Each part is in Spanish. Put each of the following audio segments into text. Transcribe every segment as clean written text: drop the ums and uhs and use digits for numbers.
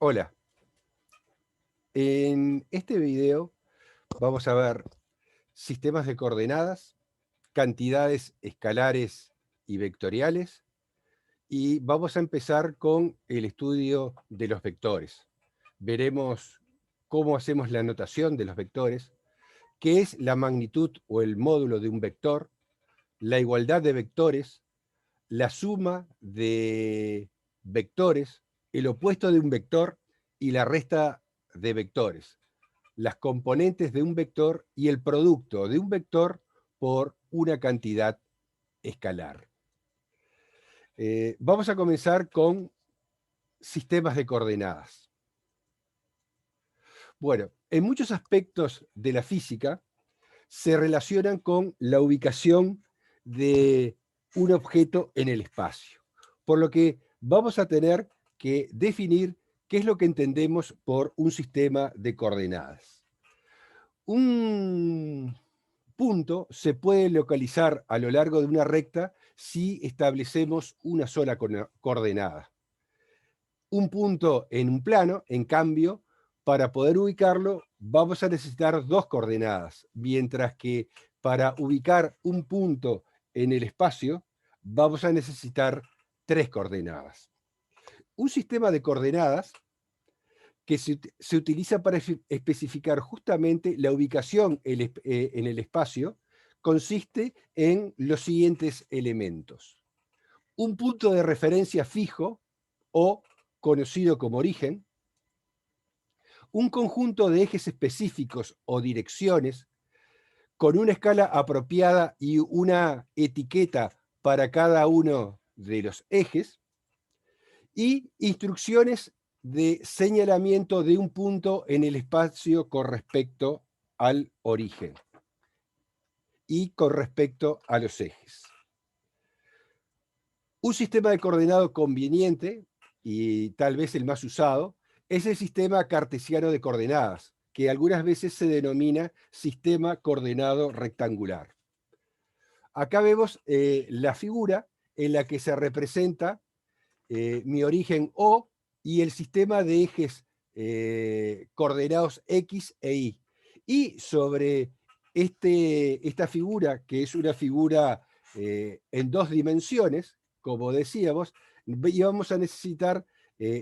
Hola, en este video vamos a ver sistemas de coordenadas, cantidades escalares y vectoriales, y vamos a empezar con el estudio de los vectores. Veremos cómo hacemos la notación de los vectores, qué es la magnitud o el módulo de un vector, la igualdad de vectores, la suma de vectores, el opuesto de un vector y la resta de vectores, las componentes de un vector y el producto de un vector por una cantidad escalar. Vamos a comenzar con sistemas de coordenadas. Bueno, en muchos aspectos de la física se relacionan con la ubicación de un objeto en el espacio, por lo que vamos a tener que definir qué es lo que entendemos por un sistema de coordenadas. Un punto se puede localizar a lo largo de una recta si establecemos una sola coordenada. Un punto en un plano, en cambio, para poder ubicarlo vamos a necesitar dos coordenadas, mientras que para ubicar un punto en el espacio vamos a necesitar tres coordenadas. Un sistema de coordenadas que se utiliza para especificar justamente la ubicación en el espacio, consiste en los siguientes elementos. Un punto de referencia fijo o conocido como origen, un conjunto de ejes específicos o direcciones con una escala apropiada y una etiqueta para cada uno de los ejes, y instrucciones de señalamiento de un punto en el espacio con respecto al origen y con respecto a los ejes. Un sistema de coordenado conveniente, y tal vez el más usado, es el sistema cartesiano de coordenadas, que algunas veces se denomina sistema coordenado rectangular. Acá vemos la figura en la que se representa mi origen O y el sistema de ejes coordenados X e Y. Y sobre esta figura, que es una figura en dos dimensiones, como decíamos, íbamos a necesitar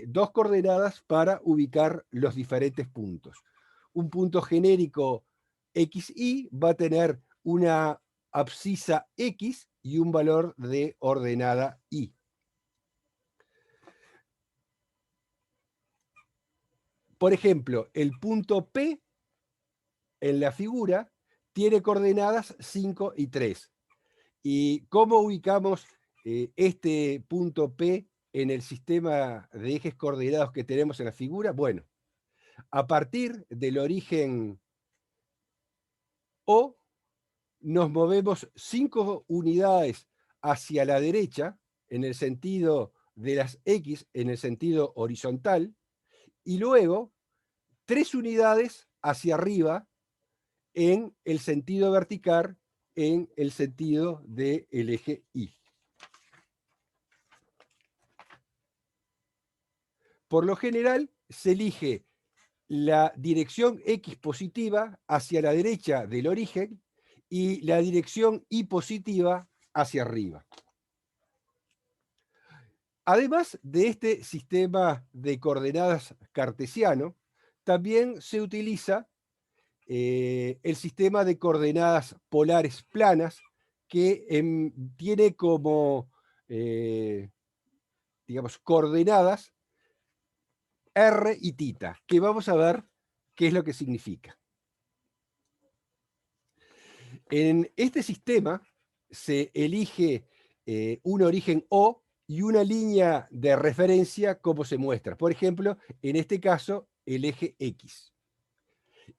dos coordenadas para ubicar los diferentes puntos. Un punto genérico XY va a tener una abscisa X y un valor de ordenada Y. Por ejemplo, el punto P en la figura tiene coordenadas 5 y 3. ¿Y cómo ubicamos este punto P en el sistema de ejes coordenados que tenemos en la figura? Bueno, a partir del origen O, nos movemos 5 unidades hacia la derecha, en el sentido de las X, en el sentido horizontal, y luego 3 unidades hacia arriba, en el sentido vertical, en el sentido del eje Y. Por lo general, se elige la dirección X positiva hacia la derecha del origen y la dirección Y positiva hacia arriba. Además de este sistema de coordenadas cartesiano, también se utiliza el sistema de coordenadas polares planas, que tiene como, digamos, coordenadas R y θ, que vamos a ver qué es lo que significa. En este sistema se elige un origen O y una línea de referencia como se muestra. Por ejemplo, en este caso, el eje X.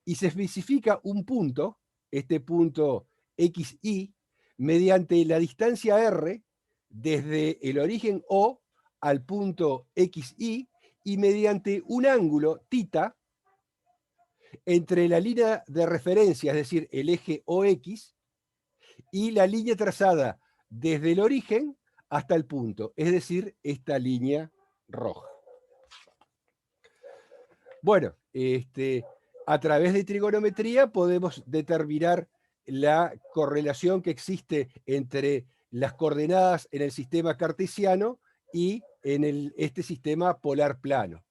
Y se especifica un punto, este punto XY, mediante la distancia R desde el origen O al punto XY y mediante un ángulo θ entre la línea de referencia, es decir, el eje OX, y la línea trazada desde el origen hasta el punto, es decir, esta línea roja. Bueno, a través de trigonometría podemos determinar la correlación que existe entre las coordenadas en el sistema cartesiano y en este sistema polar plano.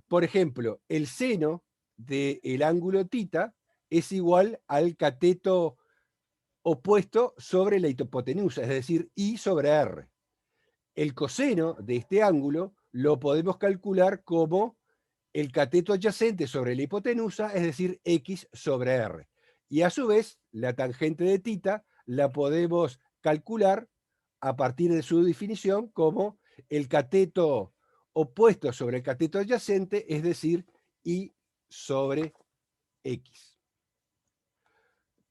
Por ejemplo, el seno del ángulo θ es igual al cateto opuesto sobre la hipotenusa, es decir, I sobre R. El coseno de este ángulo lo podemos calcular como el cateto adyacente sobre la hipotenusa, es decir, X sobre R. Y a su vez, la tangente de θ la podemos calcular a partir de su definición como el cateto opuesto sobre el cateto adyacente, es decir, I sobre X.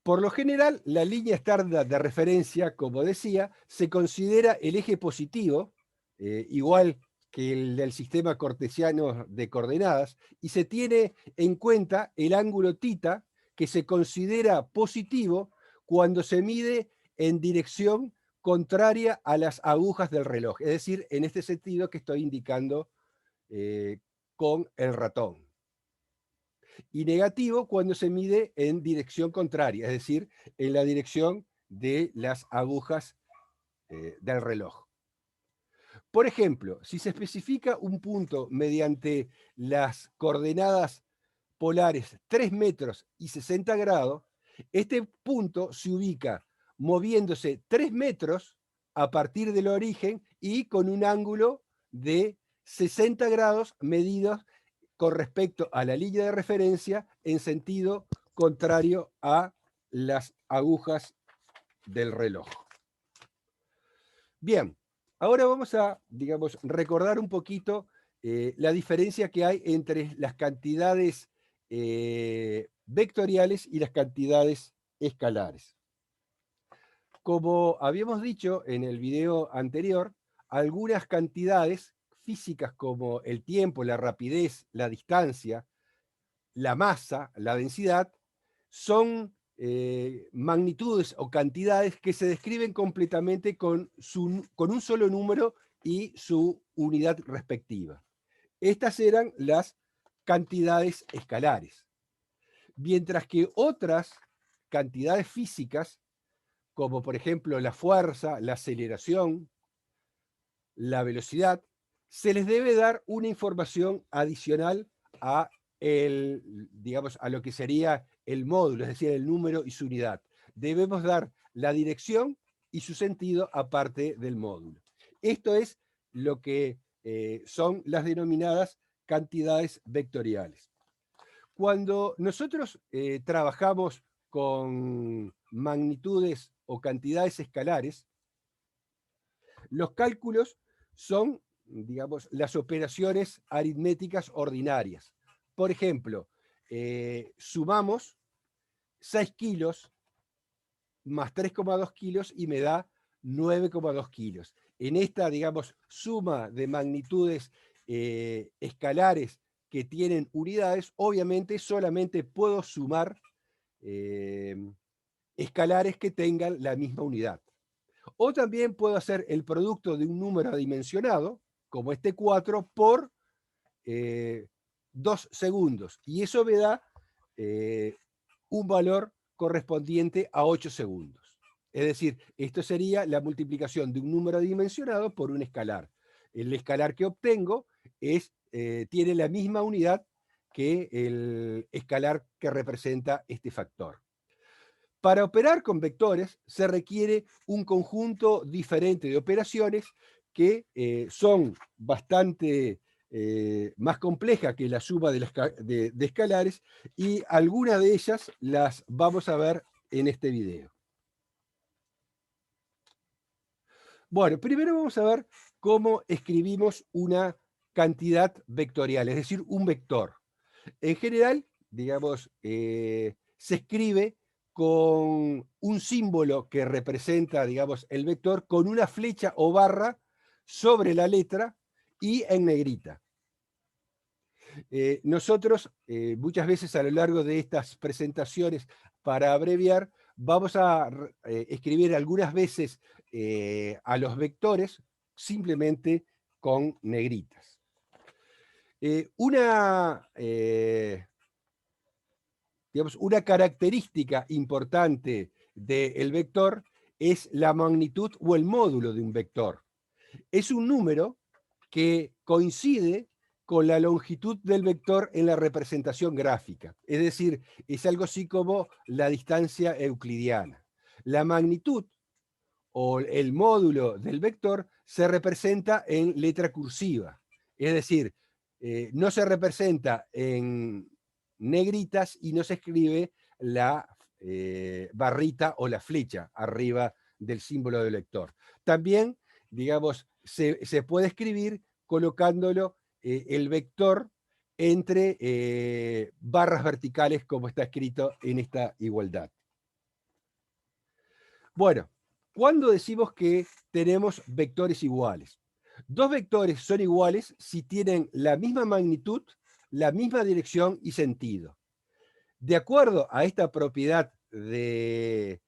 Por lo general, la línea estándar de referencia, como decía, se considera el eje positivo, igual que el del sistema cartesiano de coordenadas, y se tiene en cuenta el ángulo θ, que se considera positivo cuando se mide en dirección contraria a las agujas del reloj, es decir, en este sentido que estoy indicando con el ratón. Y negativo cuando se mide en dirección contraria, es decir, en la dirección de las agujas del reloj. Por ejemplo, si se especifica un punto mediante las coordenadas polares 3 metros y 60 grados, este punto se ubica moviéndose 3 metros a partir del origen y con un ángulo de 60 grados medidos con respecto a la línea de referencia en sentido contrario a las agujas del reloj. Bien, ahora vamos a, digamos, recordar un poquito la diferencia que hay entre las cantidades vectoriales y las cantidades escalares. Como habíamos dicho en el video anterior, algunas cantidades físicas como el tiempo, la rapidez, la distancia, la masa, la densidad, son magnitudes o cantidades que se describen completamente con un solo número y su unidad respectiva. Estas eran las cantidades escalares. Mientras que otras cantidades físicas, como por ejemplo la fuerza, la aceleración, la velocidad, se les debe dar una información adicional a digamos, a lo que sería el módulo, es decir, el número y su unidad. Debemos dar la dirección y su sentido aparte del módulo. Esto es lo que son las denominadas cantidades vectoriales. Cuando nosotros trabajamos con magnitudes o cantidades escalares, los cálculos son, digamos, las operaciones aritméticas ordinarias. Por ejemplo, sumamos 6 kilos más 3,2 kilos y me da 9,2 kilos. En esta, digamos, suma de magnitudes escalares que tienen unidades, obviamente solamente puedo sumar escalares que tengan la misma unidad. O también puedo hacer el producto de un número adimensionado, como este 4, por 2 segundos. Y eso me da un valor correspondiente a 8 segundos. Es decir, esto sería la multiplicación de un número adimensionado por un escalar. El escalar que obtengo tiene la misma unidad que el escalar que representa este factor. Para operar con vectores se requiere un conjunto diferente de operaciones que son bastante más complejas que la suma de escalares, y algunas de ellas las vamos a ver en este video. Bueno, primero vamos a ver cómo escribimos una cantidad vectorial, es decir, un vector. En general, digamos, se escribe con un símbolo que representa, digamos, el vector con una flecha o barra sobre la letra y en negrita. Nosotros, muchas veces a lo largo de estas presentaciones, para abreviar, vamos a escribir algunas veces a los vectores simplemente con negritas. Digamos, una característica importante del vector es la magnitud o el módulo de un vector. Es un número que coincide con la longitud del vector en la representación gráfica. Es decir, es algo así como la distancia euclidiana. La magnitud o el módulo del vector se representa en letra cursiva. Es decir, no se representa en negritas y no se escribe la barrita o la flecha arriba del símbolo del vector. También, digamos, se puede escribir colocándolo el vector entre barras verticales como está escrito en esta igualdad. Bueno, ¿cuándo decimos que tenemos vectores iguales? Dos vectores son iguales si tienen la misma magnitud, la misma dirección y sentido. De acuerdo a esta propiedad de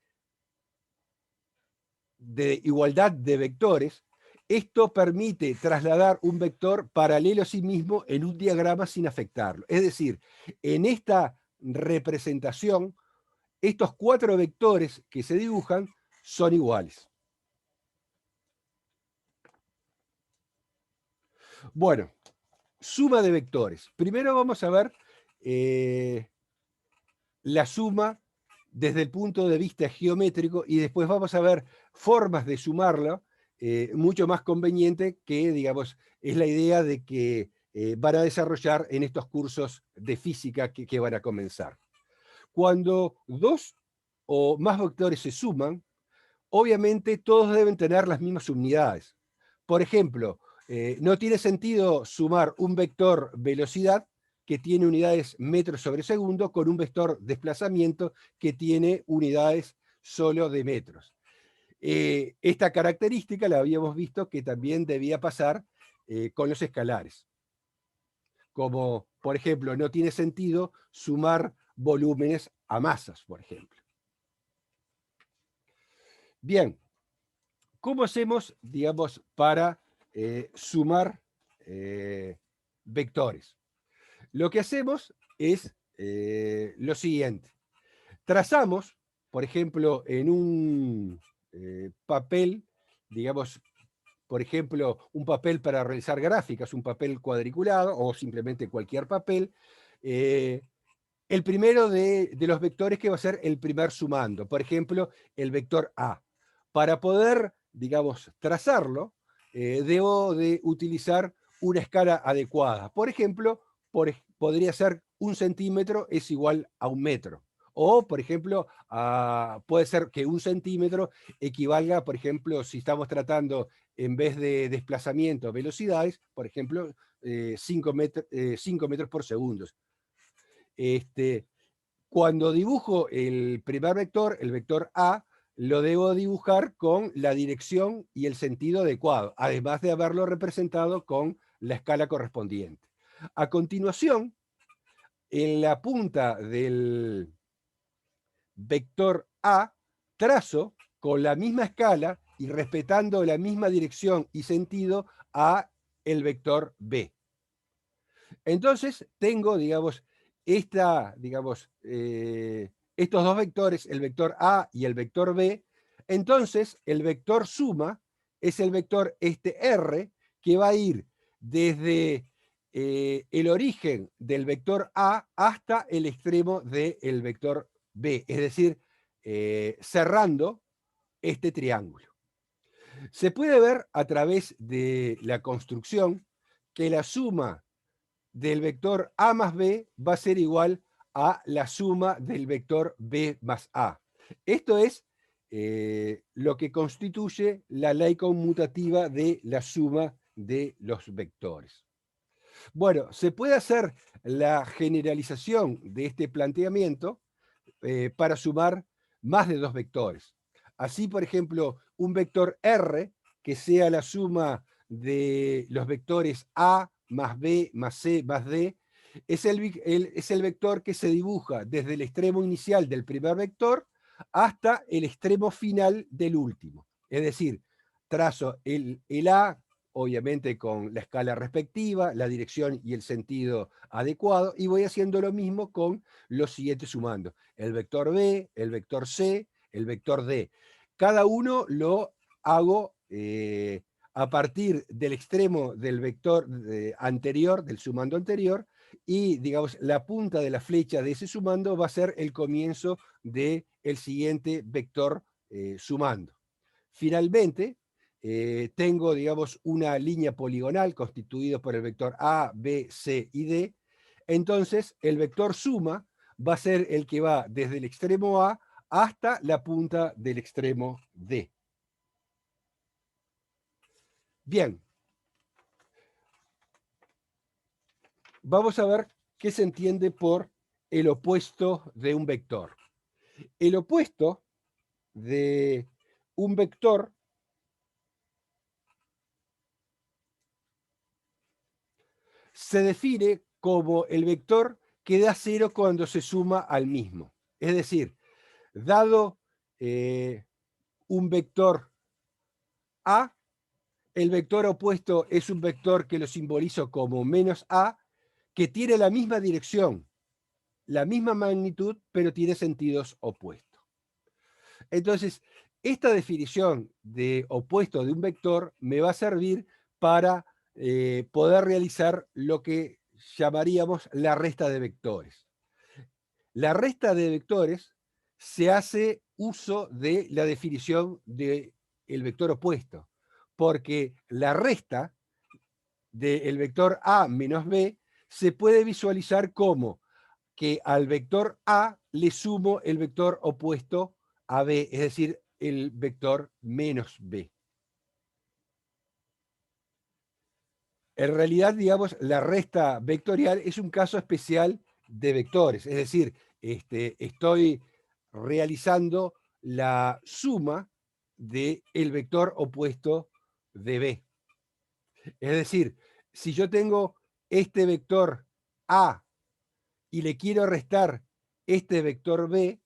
igualdad de vectores, esto permite trasladar un vector paralelo a sí mismo en un diagrama sin afectarlo. Es decir, en esta representación, estos cuatro vectores que se dibujan son iguales. Bueno, suma de vectores. Primero vamos a ver la suma desde el punto de vista geométrico y después vamos a ver formas de sumarla mucho más conveniente que, digamos, es la idea de que van a desarrollar en estos cursos de física que van a comenzar. Cuando dos o más vectores se suman, obviamente todos deben tener las mismas unidades. Por ejemplo, no tiene sentido sumar un vector velocidad que tiene unidades metros sobre segundo con un vector desplazamiento que tiene unidades solo de metros. Esta característica la habíamos visto que también debía pasar con los escalares. Como, por ejemplo, no tiene sentido sumar volúmenes a masas, por ejemplo. Bien, ¿cómo hacemos, digamos, para sumar vectores? Lo que hacemos es lo siguiente. Trazamos, por ejemplo, en un papel, digamos, por ejemplo, un papel para realizar gráficas, un papel cuadriculado o simplemente cualquier papel, el primero de los vectores que va a ser el primer sumando, por ejemplo, el vector A. Para poder, digamos, trazarlo, debo de utilizar una escala adecuada. Por ejemplo, podría ser 1 centímetro es igual a 1 metro. O, por ejemplo, puede ser que 1 centímetro equivalga, por ejemplo, si estamos tratando en vez de desplazamiento, velocidades, por ejemplo, 5 metros por segundo. Cuando dibujo el primer vector, el vector A, lo debo dibujar con la dirección y el sentido adecuado, además de haberlo representado con la escala correspondiente. A continuación, en la punta del vector A, trazo con la misma escala y respetando la misma dirección y sentido a el vector B. Entonces, tengo, digamos, estos dos vectores, el vector A y el vector B. Entonces, el vector suma es el vector R, que va a ir desde el origen del vector A hasta el extremo del vector B, es decir, cerrando este triángulo. Se puede ver a través de la construcción que la suma del vector A más B va a ser igual a la suma del vector B más A. Esto es lo que constituye la ley conmutativa de la suma de los vectores. Bueno, se puede hacer la generalización de este planteamiento para sumar más de dos vectores. Así, por ejemplo, un vector R, que sea la suma de los vectores A más B más C más D, es el vector que se dibuja desde el extremo inicial del primer vector hasta el extremo final del último. Es decir, trazo el A obviamente con la escala respectiva, la dirección y el sentido adecuado, y voy haciendo lo mismo con los siguientes sumandos. El vector B, el vector C, el vector D. Cada uno lo hago a partir del extremo del vector anterior, del sumando anterior, y digamos la punta de la flecha de ese sumando va a ser el comienzo del siguiente vector sumando. Finalmente, tengo, digamos, una línea poligonal constituida por el vector A, B, C y D. Entonces, el vector suma va a ser el que va desde el extremo A hasta la punta del extremo D. Bien. Vamos a ver qué se entiende por el opuesto de un vector. El opuesto de un vector se define como el vector que da cero cuando se suma al mismo. Es decir, dado un vector A, el vector opuesto es un vector que lo simbolizo como menos A, que tiene la misma dirección, la misma magnitud, pero tiene sentidos opuestos. Entonces, esta definición de opuesto de un vector me va a servir para poder realizar lo que llamaríamos la resta de vectores. La resta de vectores se hace uso de la definición del vector opuesto, porque la resta del vector A menos B se puede visualizar como que al vector A le sumo el vector opuesto a B, es decir, el vector menos B. En realidad, digamos, la resta vectorial es un caso especial de vectores, es decir, estoy realizando la suma del vector opuesto de B. Es decir, si yo tengo este vector A y le quiero restar este vector B,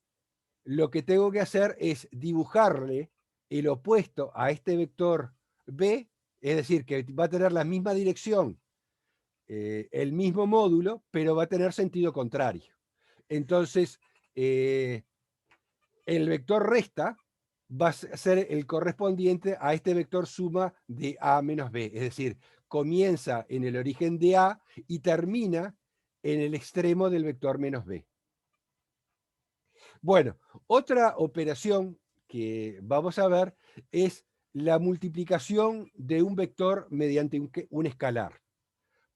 lo que tengo que hacer es dibujarle el opuesto a este vector B, es decir, que va a tener la misma dirección, el mismo módulo, pero va a tener sentido contrario. Entonces, el vector resta va a ser el correspondiente a este vector suma de A menos B, es decir, comienza en el origen de A y termina en el extremo del vector menos B. Bueno, otra operación que vamos a ver es la multiplicación de un vector mediante un escalar.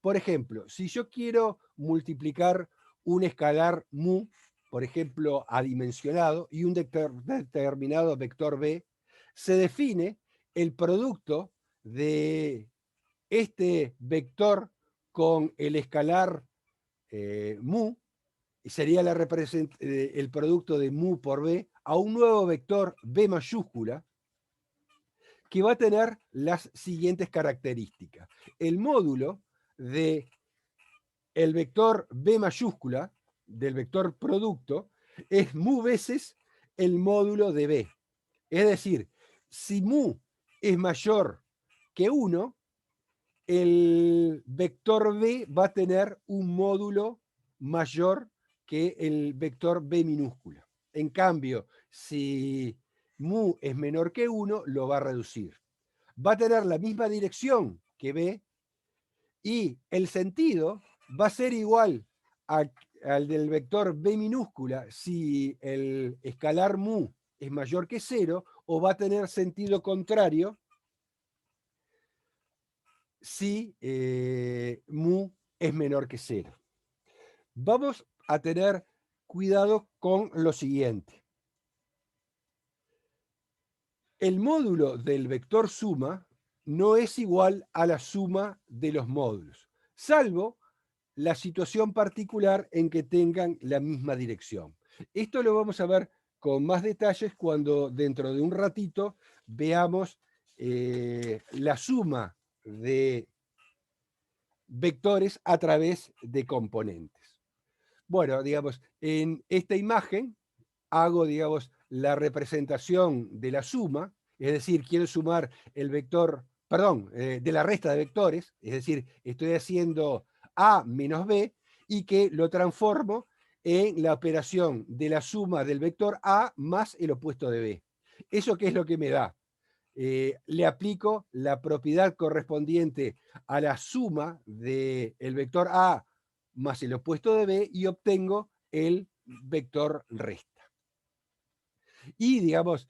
Por ejemplo, si yo quiero multiplicar un escalar mu, por ejemplo, adimensionado, y un determinado vector b, se define el producto de este vector con el escalar mu, y sería el producto de mu por b, a un nuevo vector b mayúscula, que va a tener las siguientes características. El módulo de el vector b mayúscula, del vector producto, es mu veces el módulo de b. Es decir, si mu es mayor que 1, el vector b va a tener un módulo mayor que el vector b minúscula. En cambio, si mu es menor que 1, lo va a reducir. Va a tener la misma dirección que b y el sentido va a ser igual al del vector b minúscula si el escalar mu es mayor que 0, o va a tener sentido contrario si mu es menor que 0. Vamos a tener cuidado con lo siguiente. El módulo del vector suma no es igual a la suma de los módulos, salvo la situación particular en que tengan la misma dirección. Esto lo vamos a ver con más detalles cuando dentro de un ratito veamos la suma de vectores a través de componentes. Bueno, digamos, en esta imagen hago, digamos, la representación de la suma, es decir, quiero sumar el vector, perdón, de la resta de vectores, es decir, estoy haciendo A menos B y que lo transformo en la operación de la suma del vector A más el opuesto de B. ¿Eso qué es lo que me da? Le aplico la propiedad correspondiente a la suma del vector A más el opuesto de B y obtengo el vector resta. Y digamos,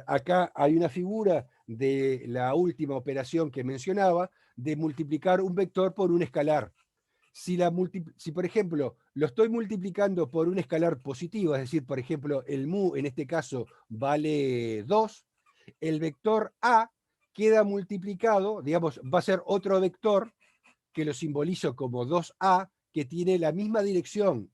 acá hay una figura de la última operación que mencionaba, de multiplicar un vector por un escalar. Si, por ejemplo, lo estoy multiplicando por un escalar positivo, es decir, por ejemplo, el mu en este caso vale 2, el vector A queda multiplicado, digamos, va a ser otro vector que lo simbolizo como 2A, que tiene la misma dirección,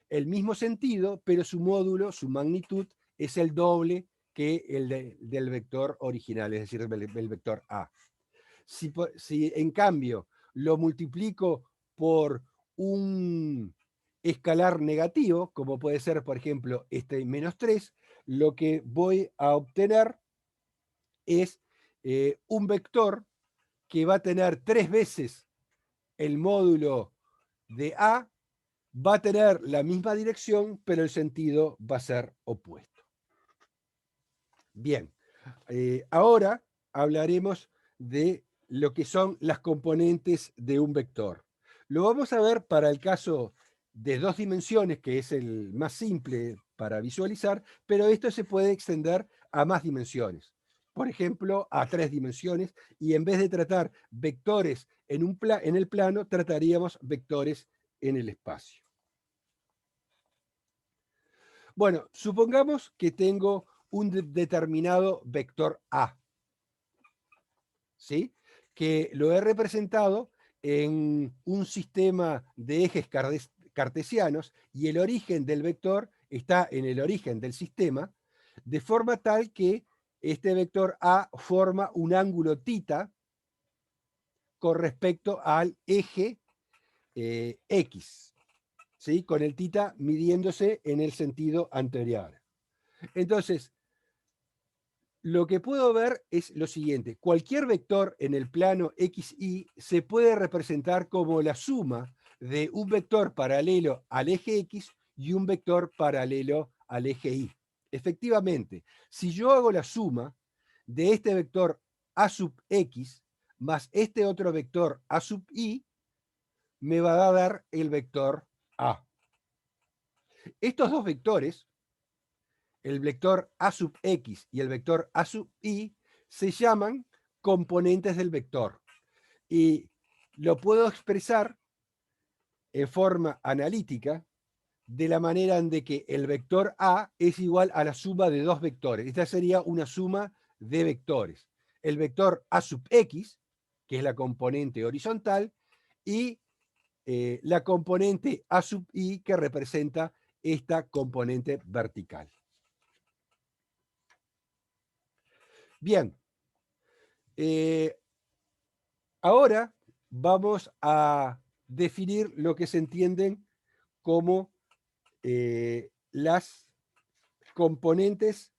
el mismo sentido, pero su módulo, su magnitud, es el doble que el del vector original, es decir, el vector A. Si en cambio lo multiplico por un escalar negativo, como puede ser, por ejemplo, este menos 3, lo que voy a obtener es un vector que va a tener 3 veces el módulo de A, va a tener la misma dirección, pero el sentido va a ser opuesto. Bien, ahora hablaremos de lo que son las componentes de un vector. Lo vamos a ver para el caso de 2 dimensiones, que es el más simple para visualizar, pero esto se puede extender a más dimensiones. Por ejemplo, a 3 dimensiones, y en vez de tratar vectores en el plano, trataríamos vectores en el espacio. Bueno, supongamos que tengo un determinado vector A, ¿sí? Que lo he representado en un sistema de ejes cartesianos y el origen del vector está en el origen del sistema, de forma tal que este vector A forma un ángulo θ con respecto al eje X, ¿sí? Con el θ midiéndose en el sentido anterior. Entonces, lo que puedo ver es lo siguiente. Cualquier vector en el plano XY se puede representar como la suma de un vector paralelo al eje X y un vector paralelo al eje Y. Efectivamente, si yo hago la suma de este vector A sub X más este otro vector A sub Y, me va a dar el vector A. Estos dos vectores, el vector A sub X y el vector A sub Y, se llaman componentes del vector. Y lo puedo expresar en forma analítica de la manera en de que el vector A es igual a la suma de dos vectores. Esta sería una suma de vectores. El vector A sub X, que es la componente horizontal, y la componente A sub Y, que representa esta componente vertical. Bien, ahora vamos a definir lo que se entienden como las componentes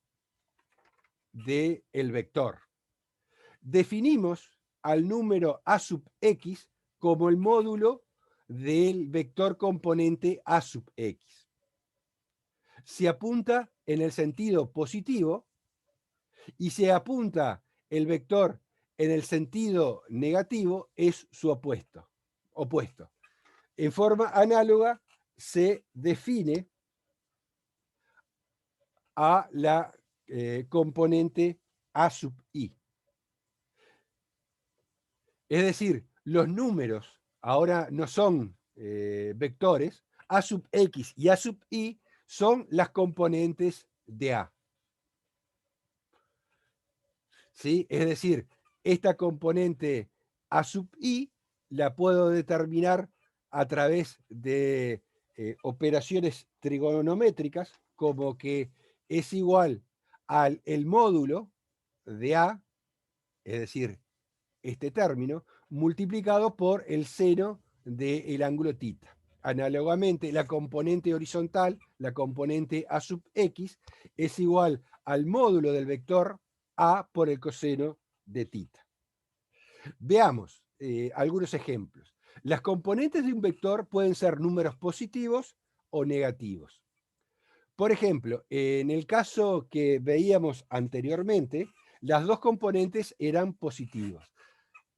del vector. Definimos al número A sub X como el módulo del vector componente A sub X. Se apunta en el sentido positivo y se apunta el vector en el sentido negativo, es su opuesto. En forma análoga se define a la componente A sub I. Es decir, los números ahora no son vectores, A sub X y A sub Y son las componentes de A. ¿Sí? Es decir, esta componente A sub I la puedo determinar a través de operaciones trigonométricas, como que es igual al el módulo de A, es decir, este término, multiplicado por el seno del ángulo θ. Análogamente, la componente horizontal, la componente A sub X, es igual al módulo del vector A por el coseno de θ. Veamos algunos ejemplos. Las componentes de un vector pueden ser números positivos o negativos. Por ejemplo, en el caso que veíamos anteriormente, las dos componentes eran positivas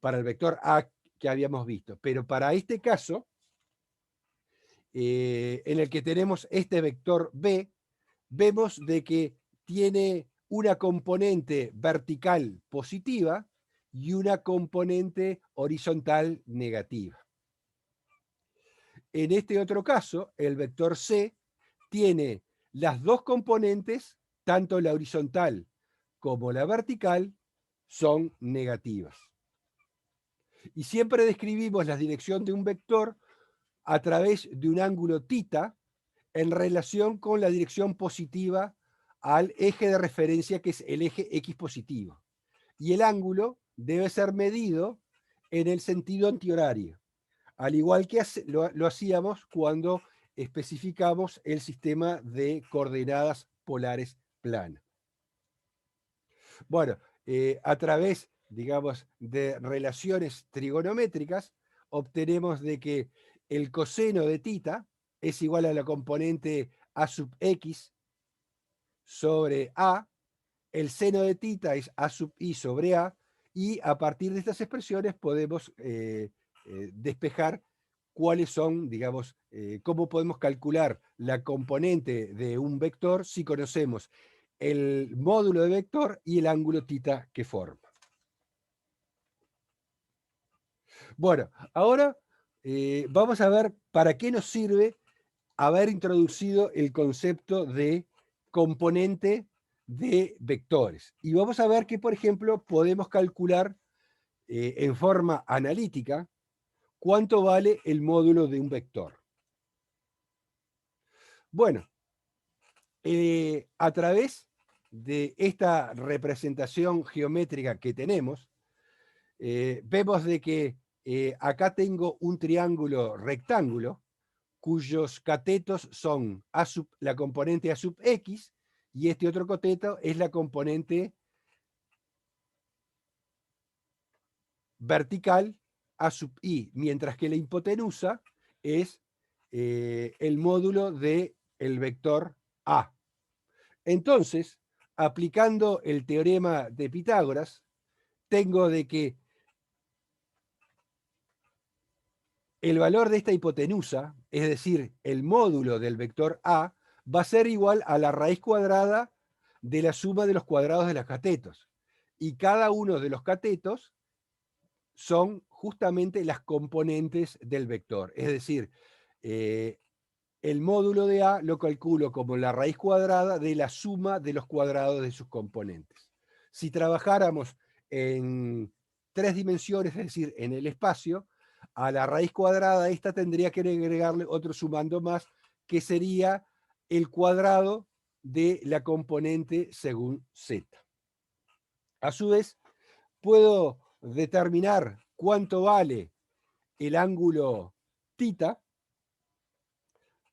para el vector A que habíamos visto, pero para este caso, en el que tenemos este vector B, vemos de que tiene una componente vertical positiva y una componente horizontal negativa. En este otro caso, el vector C tiene las dos componentes, tanto la horizontal como la vertical, son negativas. Y siempre describimos la dirección de un vector a través de un ángulo θ en relación con la dirección positiva al eje de referencia, que es el eje X positivo. Y el ángulo debe ser medido en el sentido antihorario, al igual que lo hacíamos cuando especificamos el sistema de coordenadas polares plana. Bueno, a través, digamos, de relaciones trigonométricas, obtenemos de que el coseno de θ es igual a la componente A sub X sobre A, el seno de θ es A sub I sobre A, y a partir de estas expresiones podemos despejar cuáles son, digamos, cómo podemos calcular la componente de un vector si conocemos el módulo de vector y el ángulo θ que forma. Bueno, ahora vamos a ver para qué nos sirve haber introducido el concepto de componente de vectores. Y vamos a ver que, por ejemplo, podemos calcular en forma analítica cuánto vale el módulo de un vector. Bueno, a través de esta representación geométrica que tenemos, vemos de que acá tengo un triángulo rectángulo cuyos catetos son la componente A sub X, y este otro cateto es la componente vertical A sub I, mientras que la hipotenusa es el módulo del vector A. Entonces, aplicando el teorema de Pitágoras, tengo de que el valor de esta hipotenusa, es decir, el módulo del vector A, va a ser igual a la raíz cuadrada de la suma de los cuadrados de los catetos. Y cada uno de los catetos son justamente las componentes del vector. Es decir, el módulo de A lo calculo como la raíz cuadrada de la suma de los cuadrados de sus componentes. Si trabajáramos en 3 dimensiones, es decir, en el espacio, a la raíz cuadrada esta tendría que agregarle otro sumando más, que sería el cuadrado de la componente según Z. A su vez, puedo determinar cuánto vale el ángulo θ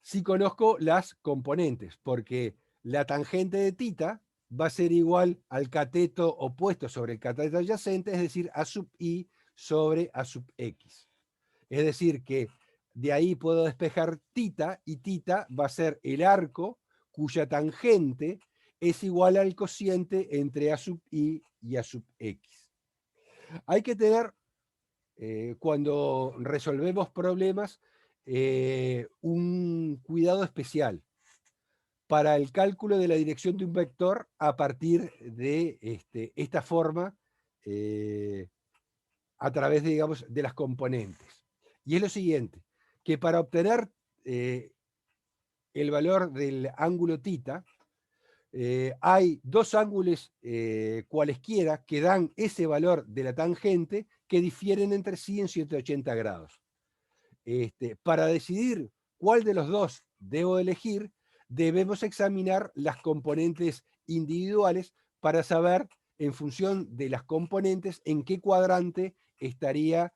si conozco las componentes, porque la tangente de θ va a ser igual al cateto opuesto sobre el cateto adyacente, es decir, A sub I sobre A sub X. Es decir, que de ahí puedo despejar θ, y θ va a ser el arco cuya tangente es igual al cociente entre A sub I y A sub X. Hay que tener, cuando resolvemos problemas, un cuidado especial para el cálculo de la dirección de un vector a partir de esta forma, a través, digamos, de las componentes. Y es lo siguiente, que para obtener el valor del ángulo θ, hay dos ángulos cualesquiera que dan ese valor de la tangente que difieren entre sí en 180 grados. Para decidir cuál de los dos debo elegir, debemos examinar las componentes individuales para saber, en función de las componentes, en qué cuadrante está,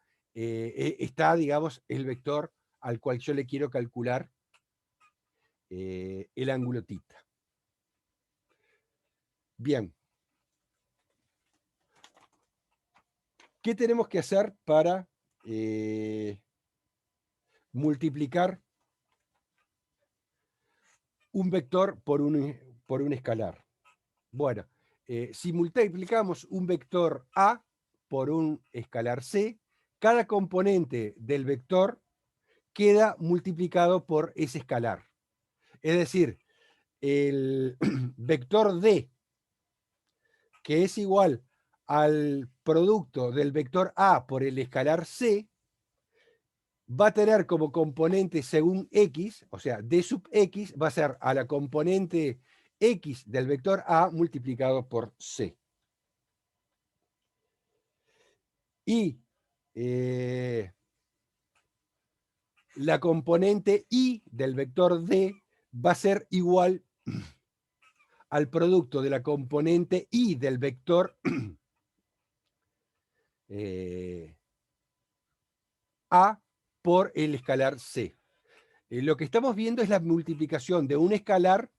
digamos, el vector al cual yo le quiero calcular el ángulo θ. Bien. ¿Qué tenemos que hacer para multiplicar un vector por un escalar? Bueno, si multiplicamos un vector A por un escalar C, cada componente del vector queda multiplicado por ese escalar. Es decir, el vector D, que es igual al producto del vector A por el escalar C, va a tener como componente según X, o sea, D sub X va a ser a la componente X del vector A multiplicado por C. Y la componente Y del vector D va a ser igual al producto de la componente Y del vector A por el escalar C. Lo que estamos viendo es la multiplicación de un escalar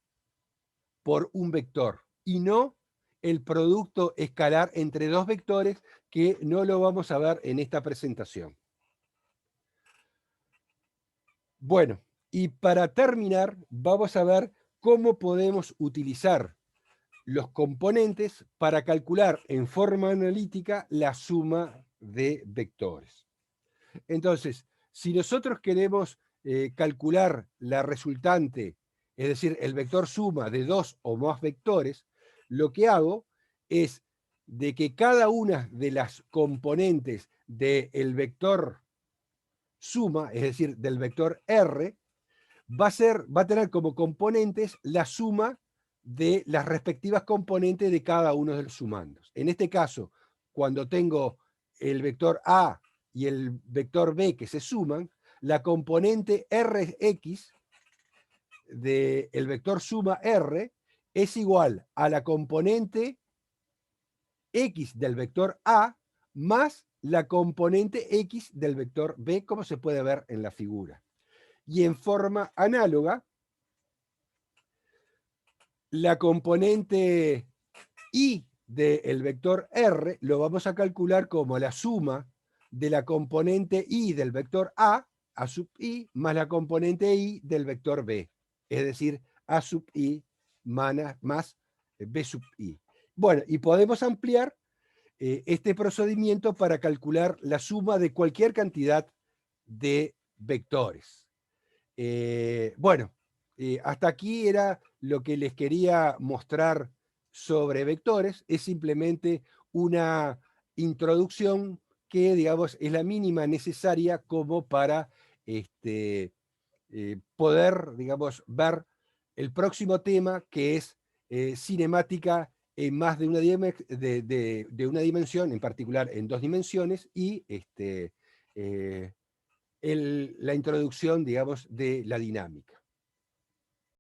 por un vector y no el producto escalar entre dos vectores, que no lo vamos a ver en esta presentación. Bueno, y para terminar, vamos a ver cómo podemos utilizar los componentes para calcular en forma analítica la suma de vectores. Entonces, si nosotros queremos calcular la resultante, es decir, el vector suma de dos o más vectores, lo que hago es de que cada una de las componentes del vector suma, es decir, del vector R, va a tener como componentes la suma de las respectivas componentes de cada uno de los sumandos. En este caso, cuando tengo el vector A y el vector B que se suman, la componente Rx del vector suma R es igual a la componente X del vector A más la componente X del vector B, como se puede ver en la figura. Y en forma análoga, la componente Y del vector R lo vamos a calcular como la suma de la componente Y del vector A sub I, más la componente Y del vector B, es decir, A sub I más B sub I. Bueno, y podemos ampliar este procedimiento para calcular la suma de cualquier cantidad de vectores. Bueno, hasta aquí era lo que les quería mostrar sobre vectores. Es simplemente una introducción que, digamos, es la mínima necesaria como para poder, digamos, ver el próximo tema, que es cinemática en más de una, de una dimensión, en particular en dos dimensiones, y la introducción, digamos, de la dinámica.